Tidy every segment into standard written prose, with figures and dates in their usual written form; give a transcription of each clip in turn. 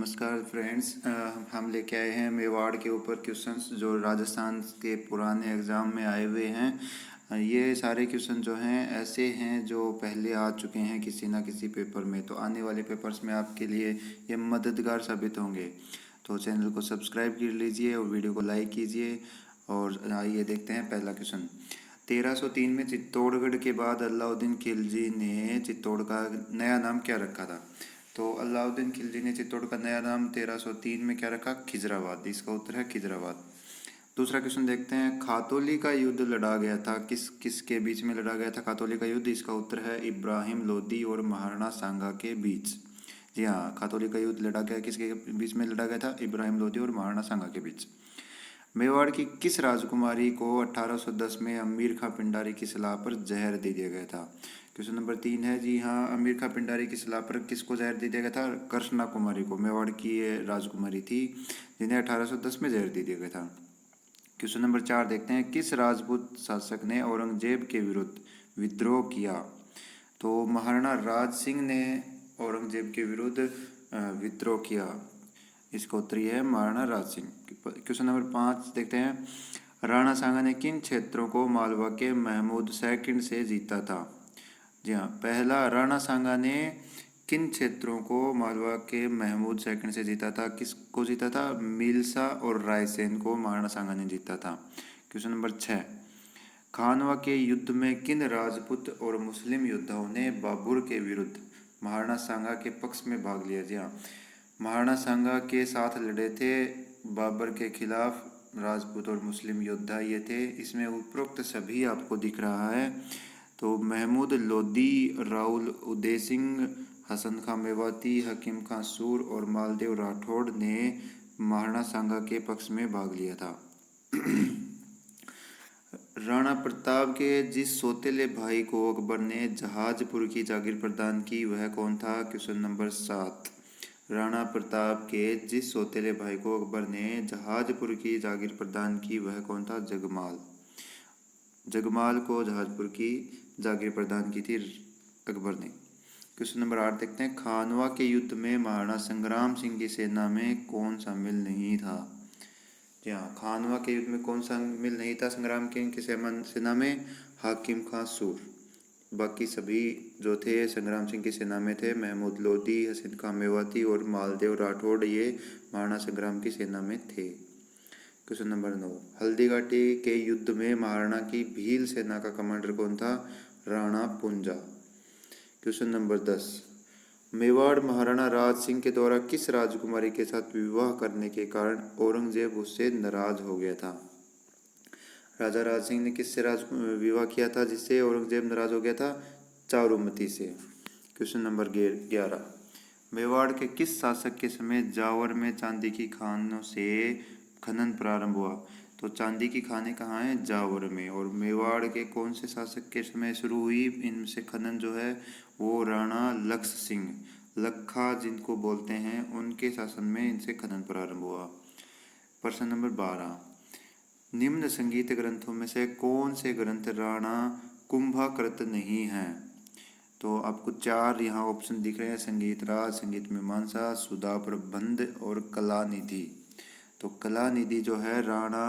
नमस्कार फ्रेंड्स, हम लेके आए हैं मेवाड़ के ऊपर क्वेश्चंस जो राजस्थान के पुराने एग्ज़ाम में आए हुए हैं। ये सारे क्वेश्चन जो हैं ऐसे हैं जो पहले आ चुके हैं किसी ना किसी पेपर में, तो आने वाले पेपर्स में आपके लिए ये मददगार साबित होंगे। तो चैनल को सब्सक्राइब कर लीजिए और वीडियो को लाइक कीजिए। और आइए देखते हैं पहला क्वेश्चन। 1303 में चित्तौड़गढ़ के बाद अलाउद्दीन खिलजी ने चित्तौड़ का नया नाम क्या रखा था? तो अलाउद्दीन खिलजी ने चित्तौड़ का नया नाम 1303 में क्या रखा? खिजराबाद। इसका उत्तर है खिजराबाद। दूसरा क्वेश्चन देखते हैं। खातौली का युद्ध लड़ा गया था, किस किस के बीच में लड़ा गया था खातौली का युद्ध? इसका उत्तर है इब्राहिम लोदी और महाराणा सांगा के बीच। जी हाँ, खातौली का युद्ध लड़ा गया, किसके बीच में लड़ा गया था? इब्राहिम लोदी और महाराणा सांगा के बीच। मेवाड़ की किस राजकुमारी को 1810 में अमीर खां पिंडारी की सलाह पर जहर दे दिया गया था? क्वेश्चन नंबर 3 है। जी हाँ, अमीर खां पिंडारी की सलाह पर किसको जहर दे दिया गया था? कृष्णा कुमारी को। मेवाड़ की ये राजकुमारी थी जिन्हें 1810 में जहर दे दिया गया था। क्वेश्चन नंबर 4 देखते हैं। किस राजपूत शासक ने औरंगजेब के विरुद्ध विद्रोह किया? तो महाराणा राज सिंह ने औरंगजेब के विरुद्ध विद्रोह किया। इसका उत्तर ये है महाराणा राज सिंह। क्वेश्चन नंबर 5 देखते हैं। राणा सांगा ने किन क्षेत्रों को मालवा के महमूद सेकंड से जीता था? जी हाँ, पहला, राणा सांगा ने किन क्षेत्रों को मालवा के महमूद सेकंड से जीता था? किसको जीता था? मिल्सा और रायसेन को महाराणा सांगा ने जीता था। Question number 6। खानवा के युद्ध में किन राजपूत और मुस्लिम योद्धाओं ने बाबर के विरुद्ध महाराणा सांगा के पक्ष में भाग लिया? जी हाँ, महाराणा सांगा के साथ लड़े थे बाबर के खिलाफ राजपूत और मुस्लिम योद्धा ये थे। इसमें उपरोक्त सभी आपको दिख रहा है। तो महमूद लोदी, राउल उदय सिंह, हसन खां मेवाती, हकीम खां सूर और मालदेव राठौड़ ने महाराणा सांगा के पक्ष में भाग लिया था। राणा प्रताप के जिस सौतेले भाई को अकबर ने जहाजपुर की जागीर प्रदान की वह कौन था? Question number 7। राणा प्रताप के जिस सौतेले भाई को अकबर ने जहाजपुर की जागीर प्रदान की वह कौन था? जगमाल। जगमाल को जहाजपुर की जागीर प्रदान की थी अकबर ने। क्वेश्चन नंबर 8 देखते हैं। खानवा के युद्ध में महाराणा संग्राम सिंह की सेना में कौन शामिल नहीं था? जी हाँ, खानवा के युद्ध में कौन शामिल नहीं था संग्राम सिंह की सेना में? हाकिम खां सूर। बाकी सभी जो थे संग्राम सिंह की सेना में थे। महमूद लोदी, हसन खां मेवाती और मालदेव राठौड़ ये महाराणा संग्राम की सेना में थे। Question number 9। हल्दीघाटी के युद्ध में महाराणा की भील सेना का कमांडर कौन था? राणा पुंजा। Question number 10। मेवाड़ महाराणा राज सिंह के द्वारा किस राजकुमारी के साथ विवाह करने के कारण औरंगजेब उससे नाराज हो गया था? राजा राज सिंह ने किससे विवाह किया था जिससे औरंगजेब नाराज हो गया था? चारुमती से। Question number 11। मेवाड़ के किस शासक के समय जावर में चांदी की खानों से खनन प्रारंभ हुआ? तो चांदी की खानें कहाँ हैं? जावर में। और मेवाड़ के कौन से शासक के समय शुरू हुई इनसे खनन जो है? वो राणा लक्ष्य सिंह, लखा जिनको बोलते हैं, उनके शासन में इनसे खनन प्रारंभ हुआ। प्रश्न नंबर 12। निम्न संगीत ग्रंथों में से कौन से ग्रंथ राणा कुंभाकृत नहीं हैं? तो आपको 4 यहाँ ऑप्शन दिख रहे हैं। संगीत राज, संगीत मीमांसा, सुधा प्रबंध और कलानिधि। तो कलानिधि जो है राणा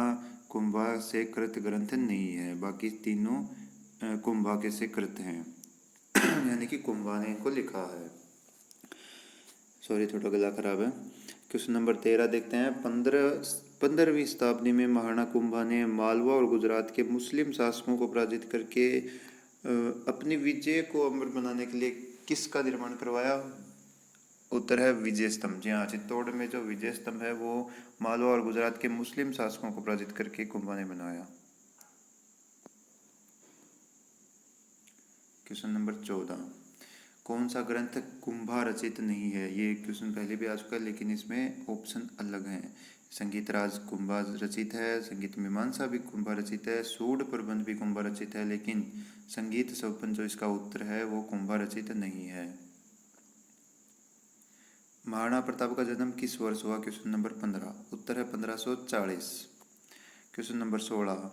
कुंभा से कृत ग्रंथ नहीं है, बाकी तीनों कुंभा के से कृत हैं। यानी कि कुंभा ने इनको लिखा है। सॉरी, थोड़ा गला खराब है। क्वेश्चन नंबर 13 देखते हैं। 15वीं शताब्दी में महाराणा कुंभा ने मालवा और गुजरात के मुस्लिम शासकों को पराजित करके अपनी विजय को अमर बनाने के लिए किसका निर्माण करवाया? उत्तर है विजय स्तंभ। जी हाँ, चित्तौड़ में जो विजय स्तंभ है वो मालवा और गुजरात के मुस्लिम शासकों को पराजित करके कुंभा ने बनाया। Question number 14। कौन सा ग्रंथ कुंभा रचित नहीं है? ये क्वेश्चन पहले भी आ चुका है लेकिन इसमें ऑप्शन अलग हैं। संगीत राज कुंभा रचित है, संगीत मीमांसा भी कुंभा रचित है, सूड प्रबंध भी कुंभा रचित है, लेकिन संगीत सौपन जो इसका उत्तर है वो कुंभा रचित नहीं है। महाराणा प्रताप का जन्म किस वर्ष हुआ? Question number 15। उत्तर है 1540। Question number 16।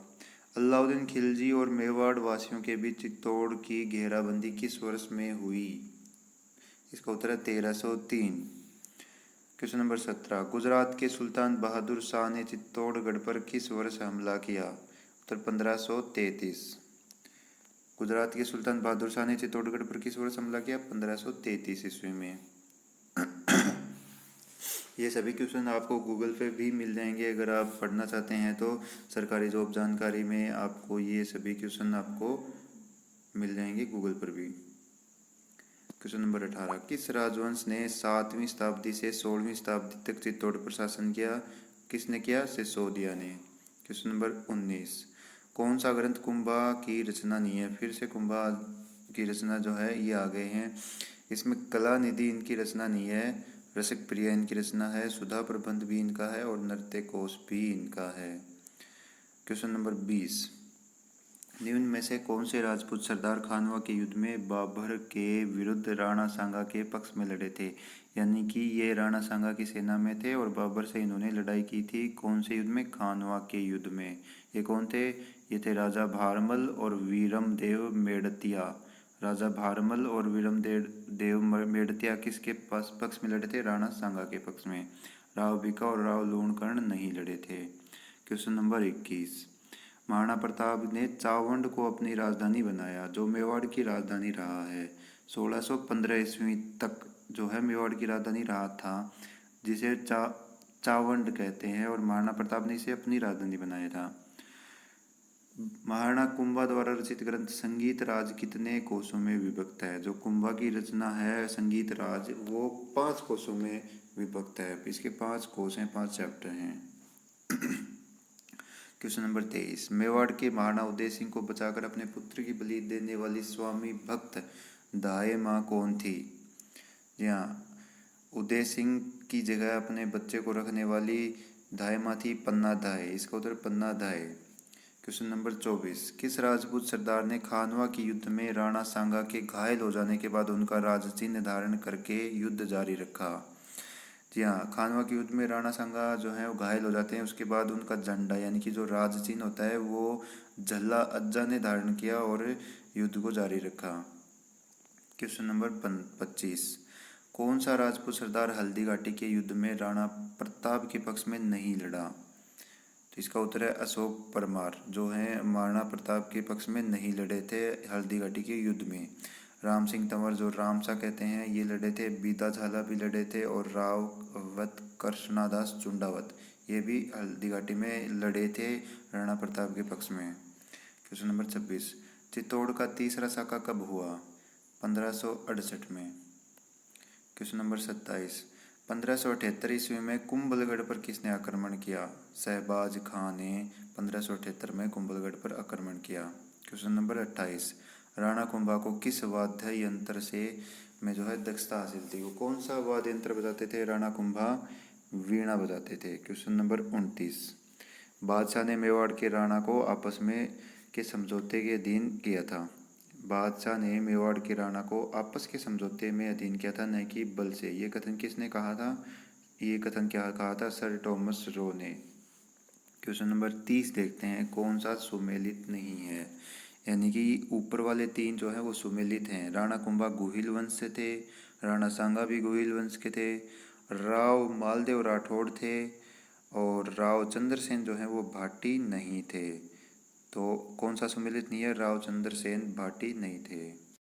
अलाउद्दीन खिलजी और मेवाड़ वासियों के बीच चित्तौड़ की घेराबंदी किस वर्ष में हुई? इसका उत्तर है 1303। क्वेश्चन नंबर 17, गुजरात के सुल्तान बहादुर शाह ने चित्तौड़गढ़ पर किस वर्ष हमला किया? उत्तर 1533। गुजरात के सुल्तान बहादुर शाह ने चित्तौड़गढ़ पर किस वर्ष हमला किया? 1533 ईस्वी में। ये सभी क्वेश्चन आपको गूगल पे भी मिल जाएंगे, अगर आप पढ़ना चाहते हैं तो सरकारी जॉब जानकारी में आपको ये सभी क्वेश्चन आपको मिल जाएंगे गूगल पर भी। क्वेश्चन नंबर 18, किस राजवंश ने 7वीं शताब्दी से 16वीं शताब्दी तक चित्तौड़ पर शासन किया? किसने किया? सिसोदिया ने। क्वेश्चन नंबर 19, कौन सा ग्रंथ कुंभा की रचना नहीं है? फिर से कुंभा की रचना जो है ये आ गए हैं। इसमें कला निधि इनकी रचना नहीं है, रसिक प्रिया इनकी रचना है, सुधा प्रबंध भी इनका है और नृत्य कोश भी इनका है। क्वेश्चन नंबर 20, निम्न में से कौन से राजपूत सरदार खानवा के युद्ध में बाबर के विरुद्ध राणा सांगा के पक्ष में लड़े थे? यानी कि ये राणा सांगा की सेना में थे और बाबर से इन्होंने लड़ाई की थी। कौन से युद्ध में? खानवा के युद्ध में। ये कौन थे? ये थे राजा भारमल और वीरमदेव मेड़तिया। राजा भारमल और वीरमदेव मेड़तिया किसके पक्ष में लड़े थे? राणा सांगा के पक्ष में। राव भिका और राव लूणकर्ण नहीं लड़े थे। क्वेश्चन नंबर 21, महाराणा प्रताप ने चावंड को अपनी राजधानी बनाया, जो मेवाड़ की राजधानी रहा है। 1615 ईस्वी तक जो है मेवाड़ की राजधानी रहा था, जिसे चावंड कहते हैं, और महाराणा प्रताप ने इसे अपनी राजधानी बनाया था। महाराणा कुंभा द्वारा रचित ग्रंथ संगीत राज कितने कोशों में विभक्त है? जो कुंभा की रचना है संगीत राज, वो 5 कोशों में विभक्त है। इसके 5 कोश हैं, 5 चैप्टर हैं। क्वेश्चन नंबर 23, मेवाड़ के महाराणा उदय सिंह को बचाकर अपने पुत्र की बलि देने वाली स्वामी भक्त दाई माँ कौन थी? जी हाँ, उदय सिंह की जगह अपने बच्चे को रखने वाली दाई माँ थी पन्ना दाई। इसका उत्तर पन्ना दाई। क्वेश्चन नंबर 24, किस राजपूत सरदार ने खानवा के युद्ध में राणा सांगा के घायल हो जाने के बाद उनका राजचिन्ह धारण करके युद्ध जारी रखा? जी हाँ, खानवा के युद्ध में राणा सांगा जो है वो घायल हो जाते हैं, उसके बाद उनका झंडा यानी कि जो राज चिन्ह होता है वो झल्ला अज्जा ने धारण किया और युद्ध को जारी रखा। क्वेश्चन नंबर 25, कौन सा राजपूत सरदार हल्दी घाटी के युद्ध में राणा प्रताप के पक्ष में नहीं लड़ा? तो इसका उत्तर है अशोक परमार, जो है महाराणा प्रताप के पक्ष में नहीं लड़े थे हल्दी घाटी के युद्ध में। राम सिंह तंवर, जो रामसा कहते हैं, ये लड़े थे। बीदा झाला भी लड़े थे और रावत कृष्णादास चुंडावत, ये भी हल्दी घाटी में लड़े थे राणा प्रताप के पक्ष में। क्वेश्चन नंबर 26, चित्तौड़ का तीसरा साका कब हुआ? 1568 में। क्वेश्चन नंबर 27, 1578 ईस्वी में कुंभलगढ़ पर किसने आक्रमण किया? शहबाज खां ने 1578 में कुंभलगढ़ पर आक्रमण किया। क्वेश्चन नंबर 28, राणा कुंभा को किस वाद्य यंत्र से में जो है दक्षता हासिल थी? वो कौन सा वाद्य यंत्र बजाते थे राणा कुंभा? वीणा बजाते थे। क्वेश्चन नंबर 29, बादशाह ने मेवाड़ के राणा को आपस में के समझौते के अधीन किया था। बादशाह ने मेवाड़ के राणा को आपस के समझौते में अधीन किया था, न कि बल से। ये कथन किसने कहा था? ये कथन क्या कहा था? सर टॉमस रो ने। क्वेश्चन नंबर 30 देखते हैं, कौन सा सुमेलित नहीं है? यानी कि ऊपर वाले 3 जो है वो सुमेलित हैं। राणा कुंभा गुहिल वंश से थे, राणा सांगा भी गुहिल वंश के थे, राव मालदेव राठौड़ थे और राव चंद्रसेन जो है वो भाटी नहीं थे। तो कौन सा सुमेलित नहीं है? राव चंद्रसेन भाटी नहीं थे।